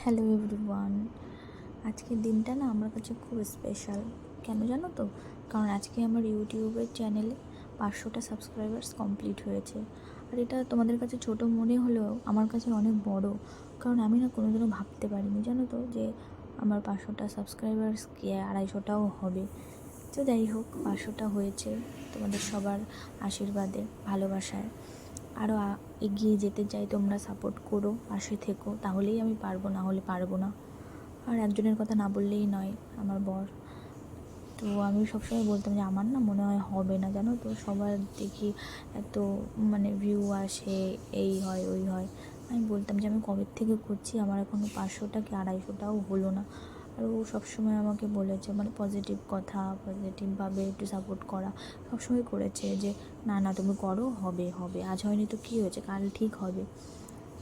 Hello everyone. আজকের দিনটা না আমার কাছে খুব স্পেশাল। কেন জানো তো? কারণ আজকে আমার ইউটিউবের চ্যানেলে 500টা সাবস্ক্রাইবার্স কমপ্লিট হয়েছে। আর এটা তোমাদের কাছে ছোট মনে হলেও আমার কাছে অনেক বড়। কারণ আমি না কোনোদিনও ভাবতে পারিনি, জানো তো, যে আমার 500টা সাবস্ক্রাইবার্স কি 250টাও হবে। তো যাই হোক, 500টা হয়েছে তোমাদের সবার আশীর্বাদে, ভালোবাসায়। আরও এগিয়ে যেতে চাই, তোমরা সাপোর্ট করো, পাশে থেকো, তাহলেই আমি পারবো, না হলে পারবো না। আর একজনের কথা না বললেই নয়, আমার বর। তো আমি সবসময় বলতাম যে আমার না মনে হয় হবে না, জানো তো, সবার দেখি এত ভিউ আসে, এই হয় ওই হয়। আমি বলতাম যে আমি কবে থেকে করছি, আমার এখনও 500টা কি 250টাও হলো না। আর ও সবসময় আমাকে বলেছে, পজিটিভ কথা, পজিটিভভাবে একটু সাপোর্ট করা সবসময় করেছে, যে না না তুমি করো, হবে হবে, আজ হয়নি তো কী হয়েছে, কাল ঠিক হবে।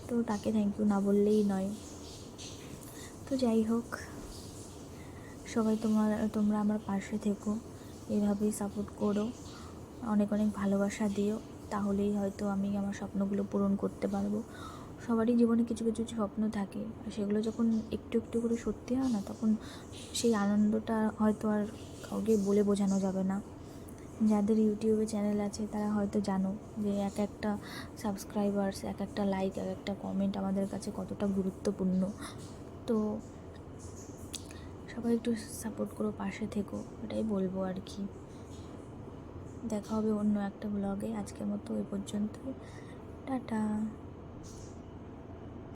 তো তাকে থ্যাংক ইউ না বললেই নয়। তো যাই হোক, সবাই তোমরা আমার পাশে থেকো, এভাবেই সাপোর্ট করো, অনেক অনেক ভালোবাসা দিও, তাহলেই হয়তো আমি আমার স্বপ্নগুলো পূরণ করতে পারবো। সবারই জীবনে কিছু কিছু স্বপ্ন থাকে, আর সেগুলো যখন একটু একটু করে সত্যি হয় না, তখন সেই আনন্দটা হয়তো আর কাউকে বলে বোঝানো যাবে না। যাদের ইউটিউবে চ্যানেল আছে তারা হয়তো জানো যে এক একটা সাবস্ক্রাইবার্স, এক একটা লাইক, এক একটা কমেন্ট আমাদের কাছে কতটা গুরুত্বপূর্ণ। তো সবাই একটু সাপোর্ট করো, পাশে থেকো, এটাই বলবো আর কি। দেখা হবে অন্য একটা ব্লগে। আজকের মতো এই পর্যন্তই। টাটা।